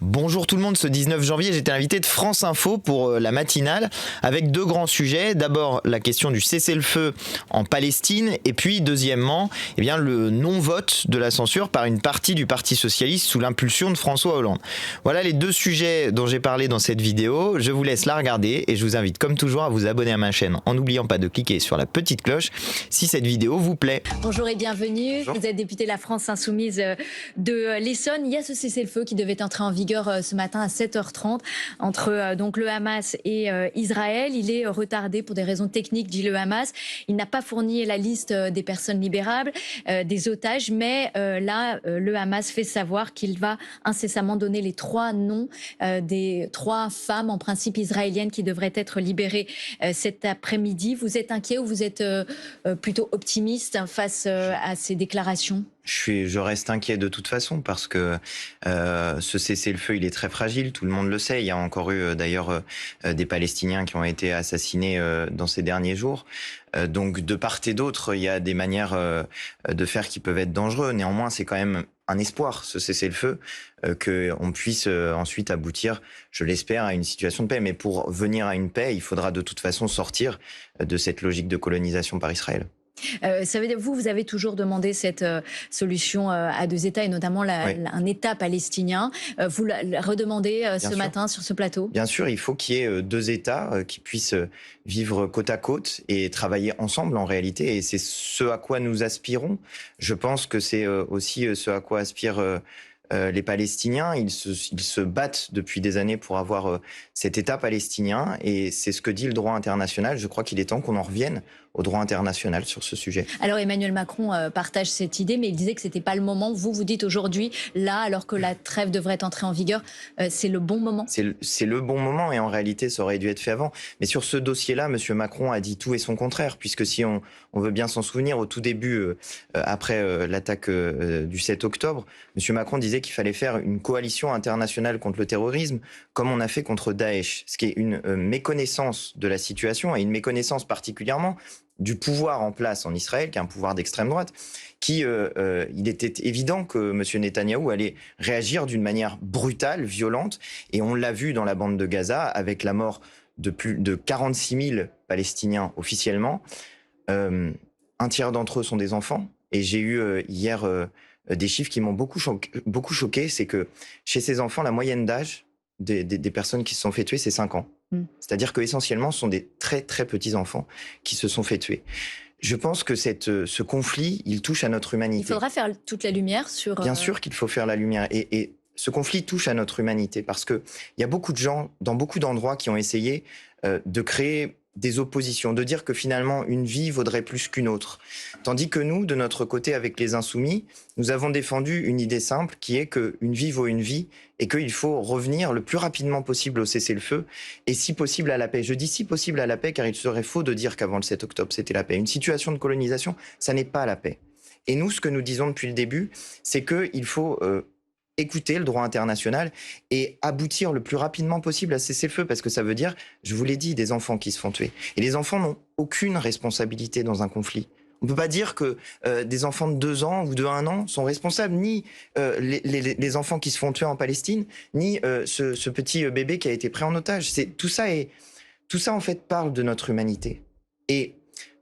Bonjour tout le monde, ce 19 janvier, j'étais invité de France Info pour la matinale avec deux grands sujets. D'abord, la question du cessez-le-feu en Palestine et puis, deuxièmement, le non-vote de la censure par une partie du Parti socialiste sous l'impulsion de François Hollande. Voilà les deux sujets dont j'ai parlé dans cette vidéo. Je vous laisse la regarder et je vous invite comme toujours à vous abonner à ma chaîne en n'oubliant pas de cliquer sur la petite cloche si cette vidéo vous plaît. Bonjour et bienvenue. Bonjour. Vous êtes député de la France Insoumise de l'Essonne. Il y a ce cessez-le-feu qui devait entrer en vigueur ce matin à 7h30 entre donc le Hamas et Israël. Il est retardé pour des raisons techniques, dit le Hamas. Il n'a pas fourni la liste des personnes libérables, des otages, mais là, le Hamas fait savoir qu'il va incessamment donner les 3 noms des 3 femmes, en principe israéliennes, qui devraient être libérées cet après-midi. Vous êtes inquiet ou vous êtes plutôt optimiste face à ces déclarations ? Je reste inquiet de toute façon parce que ce cessez-le-feu, il est très fragile, tout le monde le sait. Il y a encore eu d'ailleurs des Palestiniens qui ont été assassinés dans ces derniers jours. Donc de part et d'autre, il y a des manières de faire qui peuvent être dangereuses. Néanmoins, c'est quand même un espoir, ce cessez-le-feu, qu'on puisse ensuite aboutir, je l'espère, à une situation de paix. Mais pour venir à une paix, il faudra de toute façon sortir de cette logique de colonisation par Israël. Vous avez toujours demandé cette solution à 2 États et notamment un État palestinien. Vous la redemandez ce matin sur ce plateau ? Bien sûr, il faut qu'il y ait 2 États qui puissent vivre côte à côte et travailler ensemble en réalité. Et c'est ce à quoi nous aspirons. Je pense que c'est aussi ce à quoi aspirent les Palestiniens. Ils se battent depuis des années pour avoir cet État palestinien et c'est ce que dit le droit international. Je crois qu'il est temps qu'on en revienne au droit international sur ce sujet. Alors Emmanuel Macron partage cette idée, mais il disait que c'était pas le moment. Vous dites aujourd'hui, là, alors que la trêve devrait entrer en vigueur, c'est le bon moment ? C'est le bon moment et en réalité, ça aurait dû être fait avant. Mais sur ce dossier-là, M. Macron a dit tout et son contraire, puisque si on veut bien s'en souvenir, au tout début, après l'attaque du 7 octobre, M. Macron disait qu'il fallait faire une coalition internationale contre le terrorisme, comme on a fait contre Daesh, ce qui est une méconnaissance de la situation et une méconnaissance particulièrement du pouvoir en place en Israël, qui est un pouvoir d'extrême droite, il était évident que M. Netanyahou allait réagir d'une manière brutale, violente, et on l'a vu dans la bande de Gaza, avec la mort de plus de 46 000 Palestiniens officiellement. Un tiers d'entre eux sont des enfants, et j'ai eu hier des chiffres qui m'ont beaucoup choqué, c'est que chez ces enfants, la moyenne d'âge des personnes qui se sont fait tuer, c'est 5 ans. C'est-à-dire qu'essentiellement, ce sont des très très petits enfants qui se sont fait tuer. Je pense que ce conflit, il touche à notre humanité. Il faudra faire toute la lumière sur... Bien sûr qu'il faut faire la lumière. Et ce conflit touche à notre humanité parce qu'il y a beaucoup de gens, dans beaucoup d'endroits, qui ont essayé de créer des oppositions, de dire que finalement une vie vaudrait plus qu'une autre. Tandis que nous, de notre côté, avec les Insoumis, nous avons défendu une idée simple qui est qu'une vie vaut une vie et qu'il faut revenir le plus rapidement possible au cessez-le-feu et si possible à la paix. Je dis si possible à la paix car il serait faux de dire qu'avant le 7 octobre c'était la paix. Une situation de colonisation, ça n'est pas la paix. Et nous, ce que nous disons depuis le début, c'est qu'il faut écouter le droit international et aboutir le plus rapidement possible à cesser-le-feu, parce que ça veut dire, je vous l'ai dit, des enfants qui se font tuer. Et les enfants n'ont aucune responsabilité dans un conflit. On ne peut pas dire que des enfants de 2 ans ou de 1 an sont responsables, ni les enfants qui se font tuer en Palestine, ni ce petit bébé qui a été pris en otage. Tout ça, en fait, parle de notre humanité. Et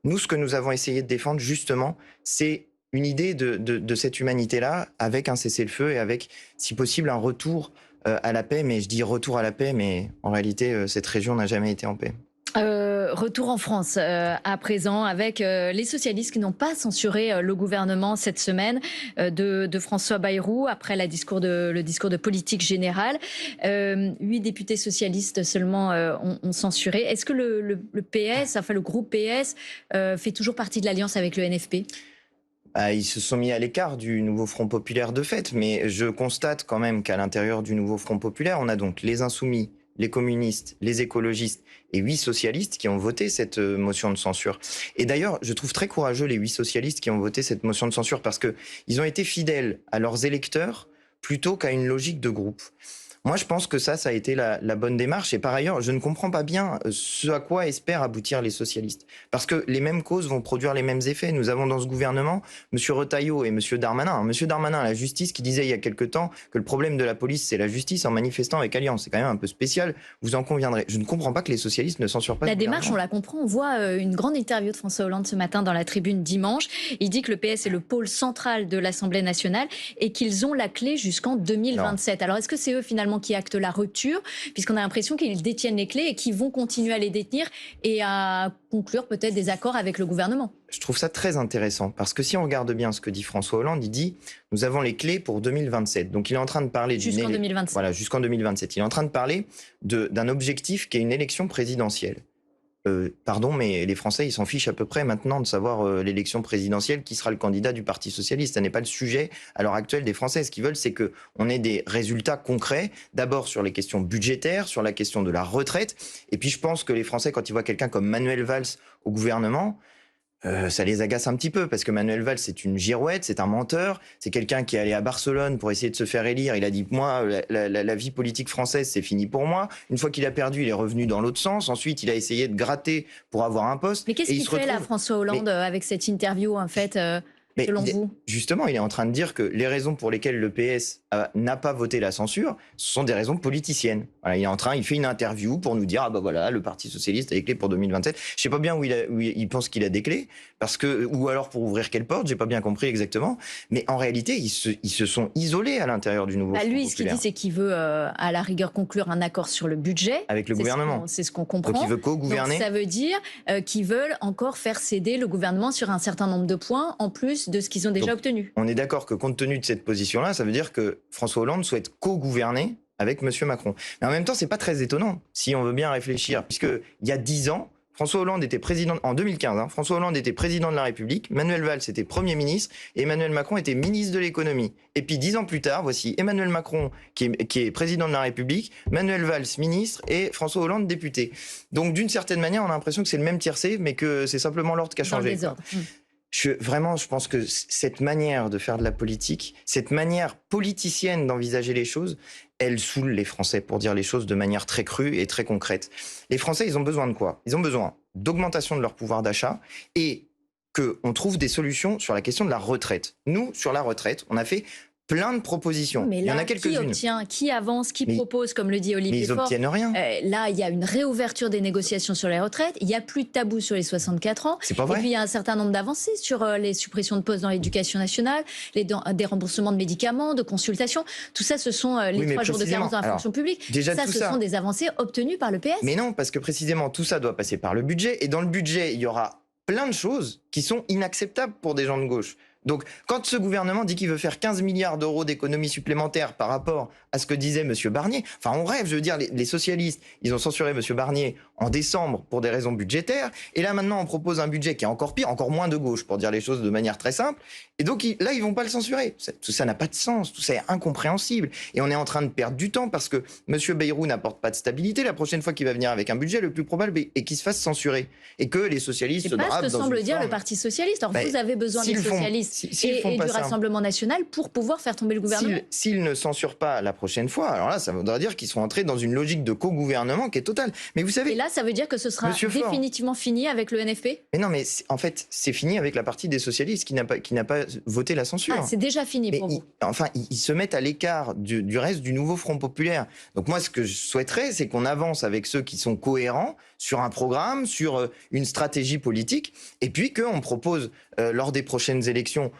nous, ce que nous avons essayé de défendre, justement, c'est une idée de cette humanité-là, avec un cessez-le-feu et avec, si possible, un retour à la paix. Mais je dis retour à la paix, mais en réalité, cette région n'a jamais été en paix. Retour en France à présent avec les socialistes qui n'ont pas censuré le gouvernement cette semaine de François Bayrou après le discours de politique générale. 8 députés socialistes seulement ont censuré. Est-ce que le PS, enfin le groupe PS, fait toujours partie de l'alliance avec le NFP ? Ils se sont mis à l'écart du nouveau Front populaire de fait, mais je constate quand même qu'à l'intérieur du nouveau Front populaire, on a donc les Insoumis, les communistes, les écologistes et 8 socialistes qui ont voté cette motion de censure. Et d'ailleurs, je trouve très courageux les 8 socialistes qui ont voté cette motion de censure parce qu'ils ont été fidèles à leurs électeurs plutôt qu'à une logique de groupe. Moi, je pense que ça a été la bonne démarche. Et par ailleurs, je ne comprends pas bien ce à quoi espèrent aboutir les socialistes. Parce que les mêmes causes vont produire les mêmes effets. Nous avons dans ce gouvernement M. Retailleau et M. Darmanin. M. Darmanin à la justice qui disait il y a quelque temps que le problème de la police, c'est la justice en manifestant avec Alliance. C'est quand même un peu spécial, vous en conviendrez. Je ne comprends pas que les socialistes ne censurent pas La ce démarche, on gouvernement. la comprend. On voit une grande interview de François Hollande ce matin dans la Tribune dimanche. Il dit que le PS est le pôle central de l'Assemblée nationale et qu'ils ont la clé jusqu'en 2027. Alors, est-ce que c'est eux finalement qui actent la rupture, puisqu'on a l'impression qu'ils détiennent les clés et qu'ils vont continuer à les détenir et à conclure peut-être des accords avec le gouvernement? Je trouve ça très intéressant parce que si on regarde bien ce que dit François Hollande, il dit nous avons les clés pour 2027. Donc il est en train de parler Jusqu'en 2027. Voilà, jusqu'en 2027. Il est en train de parler d'un objectif qui est une élection présidentielle. Pardon, mais les Français, ils s'en fichent à peu près maintenant de savoir l'élection présidentielle, qui sera le candidat du Parti socialiste. Ça n'est pas le sujet à l'heure actuelle des Français. Ce qu'ils veulent, c'est qu'on ait des résultats concrets, d'abord sur les questions budgétaires, sur la question de la retraite. Et puis je pense que les Français, quand ils voient quelqu'un comme Manuel Valls au gouvernement, ça les agace un petit peu, parce que Manuel Valls, c'est une girouette, c'est un menteur, c'est quelqu'un qui est allé à Barcelone pour essayer de se faire élire. Il a dit, moi, la vie politique française, c'est fini pour moi. Une fois qu'il a perdu, il est revenu dans l'autre sens. Ensuite, il a essayé de gratter pour avoir un poste. Mais qu'est-ce qu'il fait là, François Hollande, avec cette interview, en fait, selon vous? Justement, il est en train de dire que les raisons pour lesquelles le PS n'a pas voté la censure, ce sont des raisons politiciennes. Voilà, il fait une interview pour nous dire, ah bah voilà, le Parti socialiste a les clés pour 2027. Je sais pas bien où il pense qu'il a des clés, ou alors pour ouvrir quelle porte, j'ai pas bien compris exactement. Mais en réalité, ils se sont isolés à l'intérieur du nouveau Front Lui, ce qu'il dit, c'est qu'il veut, à la rigueur, conclure un accord sur le budget. Avec le gouvernement. C'est ce qu'on comprend. Donc il veut co-gouverner. Donc ça veut dire qu'ils veulent encore faire céder le gouvernement sur un certain nombre de points, en plus de ce qu'ils ont déjà obtenu. On est d'accord que compte tenu de cette position-là, ça veut dire que François Hollande souhaite co-gouverner avec M. Macron. Mais en même temps, c'est pas très étonnant, si on veut bien réfléchir, puisque il y a 10 ans, François Hollande était président, en 2015, François Hollande était président de la République, Manuel Valls était Premier ministre, et Emmanuel Macron était ministre de l'économie. Et puis 10 ans plus tard, voici Emmanuel Macron qui est président de la République, Manuel Valls ministre et François Hollande député. Donc d'une certaine manière, on a l'impression que c'est le même tiercé, mais que c'est simplement l'ordre qui a changé. Dans le désordre. Je pense que cette manière de faire de la politique, cette manière politicienne d'envisager les choses, elle saoule les Français, pour dire les choses de manière très crue et très concrète. Les Français, ils ont besoin de quoi? Ils ont besoin d'augmentation de leur pouvoir d'achat et qu'on trouve des solutions sur la question de la retraite. Nous, sur la retraite, on a fait plein de propositions. Mais là, il y en a quelques-unes. Qui avance, qui propose, comme le dit Olivier Mais ils Faure. n'obtiennent rien. Là, il y a une réouverture des négociations sur les retraites. Il n'y a plus de tabou sur les 64 ans. C'est pas vrai. Et puis, il y a un certain nombre d'avancées sur les suppressions de postes dans l'éducation nationale, des remboursements de médicaments, de consultations. Tout ça, ce sont les 3 jours de carence dans la fonction publique. Ce sont des avancées obtenues par le PS. Mais non, parce que précisément, tout ça doit passer par le budget. Et dans le budget, il y aura plein de choses qui sont inacceptables pour des gens de gauche. Donc, quand ce gouvernement dit qu'il veut faire 15 milliards d'euros d'économies supplémentaires par rapport à ce que disait M. Barnier, enfin, on rêve, je veux dire, les socialistes, ils ont censuré M. Barnier en décembre pour des raisons budgétaires, et là, maintenant, on propose un budget qui est encore pire, encore moins de gauche, pour dire les choses de manière très simple, et donc, là, ils vont pas le censurer. Tout ça n'a pas de sens, tout ça est incompréhensible, et on est en train de perdre du temps, parce que M. Bayrou n'apporte pas de stabilité. La prochaine fois qu'il va venir avec un budget, le plus probable est qu'il se fasse censurer, et que les socialistes se drapent dans une forme. C'est pas ce que semble dire le Parti socialiste. Alors, vous avez besoin des socialistes et du Rassemblement national pour pouvoir faire tomber le gouvernement. S'ils ne censurent pas la prochaine fois, alors là, ça voudra dire qu'ils sont entrés dans une logique de co-gouvernement qui est totale. Mais vous savez, et là, ça veut dire que ce sera définitivement fini avec le NFP? Mais non, mais en fait, c'est fini avec la partie des socialistes qui n'a pas voté la censure. C'est déjà fini pour vous. Ils se mettent à l'écart du reste du nouveau Front populaire. Donc moi, ce que je souhaiterais, c'est qu'on avance avec ceux qui sont cohérents sur un programme, sur une stratégie politique, et puis qu'on propose lors des prochaines élections,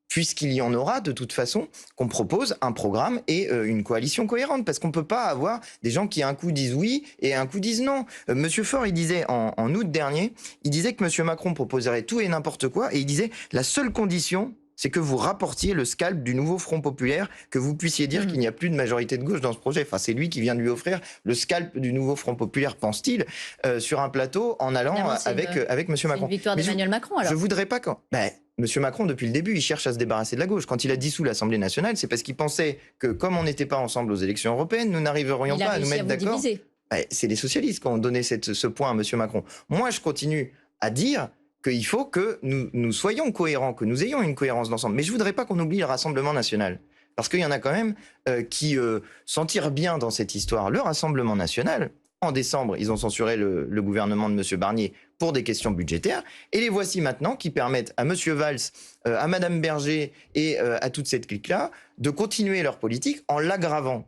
puisqu'il y en aura de toute façon, qu'on propose un programme et une coalition cohérente. Parce qu'on ne peut pas avoir des gens qui un coup disent oui et un coup disent non. Monsieur Faure, il disait en août dernier, il disait que Monsieur Macron proposerait tout et n'importe quoi, et il disait la seule condition, c'est que vous rapportiez le scalp du nouveau Front populaire, que vous puissiez dire qu'il n'y a plus de majorité de gauche dans ce projet. Enfin, c'est lui qui vient de lui offrir le scalp du nouveau Front populaire, pense-t-il, sur un plateau en allant avec M. Macron. C'est une victoire d'Emmanuel Macron, alors. Je voudrais pas quand... M. Macron, depuis le début, il cherche à se débarrasser de la gauche. Quand il a dissous l'Assemblée nationale, c'est parce qu'il pensait que, comme on n'était pas ensemble aux élections européennes, nous n'arriverions pas à nous mettre d'accord. C'est les socialistes qui ont donné ce point à M. Macron. Moi, je continue à dire qu'il faut que nous soyons cohérents, que nous ayons une cohérence d'ensemble. Mais je ne voudrais pas qu'on oublie le Rassemblement national. Parce qu'il y en a quand même qui s'en tirent bien dans cette histoire. Le Rassemblement national, en décembre, ils ont censuré le gouvernement de M. Barnier pour des questions budgétaires. Et les voici maintenant qui permettent à M. Valls, à Mme Berger et à toute cette clique-là de continuer leur politique en l'aggravant.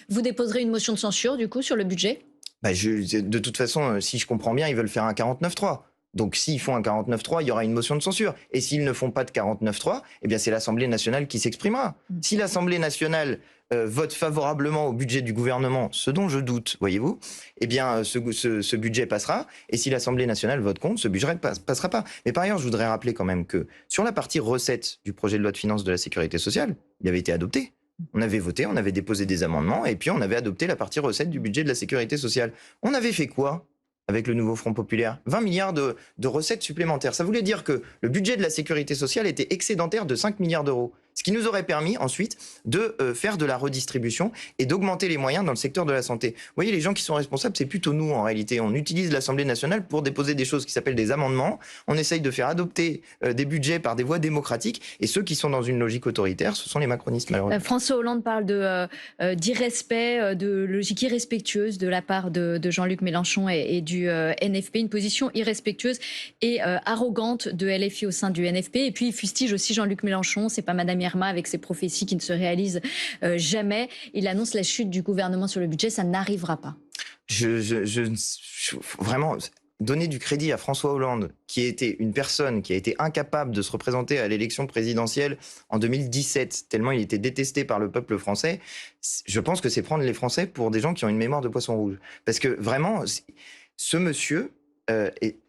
Vous déposerez une motion de censure, du coup, sur le budget ? De toute façon, si je comprends bien, ils veulent faire un 49.3. Donc s'ils font un 49.3, il y aura une motion de censure. Et s'ils ne font pas de 49.3, eh bien c'est l'Assemblée nationale qui s'exprimera. Si l'Assemblée nationale vote favorablement au budget du gouvernement, ce dont je doute, voyez-vous, eh bien ce budget passera. Et si l'Assemblée nationale vote contre, ce budget ne passera pas. Mais par ailleurs, je voudrais rappeler quand même que sur la partie recettes du projet de loi de finances de la Sécurité sociale, il avait été adopté. On avait voté, on avait déposé des amendements et puis on avait adopté la partie recettes du budget de la Sécurité sociale. On avait fait quoi avec le nouveau Front populaire? 20 milliards de recettes supplémentaires. Ça voulait dire que le budget de la Sécurité sociale était excédentaire de 5 milliards d'euros. Ce qui nous aurait permis ensuite de faire de la redistribution et d'augmenter les moyens dans le secteur de la santé. Vous voyez, les gens qui sont responsables, c'est plutôt nous en réalité. On utilise l'Assemblée nationale pour déposer des choses qui s'appellent des amendements. On essaye de faire adopter des budgets par des voies démocratiques. Et ceux qui sont dans une logique autoritaire, ce sont les macronistes malheureusement. François Hollande parle d'irrespect, de logique irrespectueuse de la part de Jean-Luc Mélenchon et du NFP. Une position irrespectueuse et arrogante de LFI au sein du NFP. Et puis il fustige aussi Jean-Luc Mélenchon. C'est pas Madame Irma avec ses prophéties qui ne se réalisent jamais. Il annonce la chute du gouvernement sur le budget, ça n'arrivera pas. Vraiment, donner du crédit à François Hollande, qui était une personne qui a été incapable de se représenter à l'élection présidentielle en 2017, tellement il était détesté par le peuple français, je pense que c'est prendre les Français pour des gens qui ont une mémoire de poisson rouge. Parce que vraiment, ce monsieur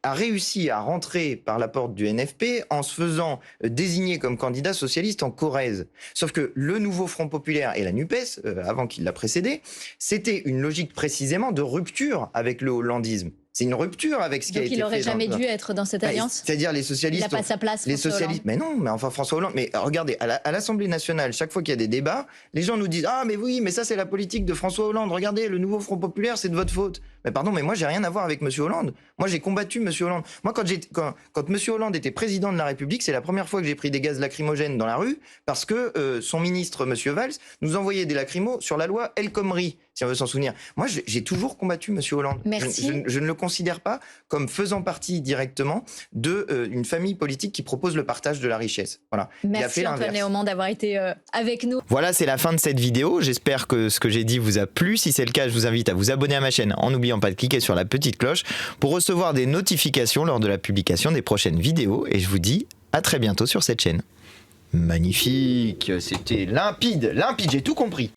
a réussi à rentrer par la porte du NFP en se faisant désigner comme candidat socialiste en Corrèze. Sauf que le nouveau Front populaire et la NUPES, avant qu'il l'a précédé, c'était une logique précisément de rupture avec le hollandisme. C'est une rupture avec ce qui a été fait. Donc il n'aurait jamais dû être dans cette alliance ? C'est-à-dire les socialistes... Il n'a pas sa place, les François socialistes, Hollande. mais non, mais enfin François Hollande... Mais regardez, à l'Assemblée nationale, chaque fois qu'il y a des débats, les gens nous disent « Ah, mais oui, mais ça c'est la politique de François Hollande. Regardez, le nouveau Front populaire, c'est de votre faute. » Mais pardon, mais moi j'ai rien à voir avec M. Hollande. Moi j'ai combattu M. Hollande. Moi quand M. Hollande était président de la République, c'est la première fois que j'ai pris des gaz lacrymogènes dans la rue parce que son ministre, M. Valls, nous envoyait des lacrymos sur la loi El Khomri, si on veut s'en souvenir. Moi j'ai toujours combattu M. Hollande. Merci. Je ne le considère pas comme faisant partie directement d'une famille politique qui propose le partage de la richesse. Voilà. Merci Antoine Léaumont d'avoir été avec nous. Voilà, c'est la fin de cette vidéo. J'espère que ce que j'ai dit vous a plu. Si c'est le cas, je vous invite à vous abonner à ma chaîne en n'oubliant pas de cliquer sur la petite cloche pour recevoir des notifications lors de la publication des prochaines vidéos. Et je vous dis à très bientôt sur cette chaîne. Magnifique, c'était limpide, j'ai tout compris.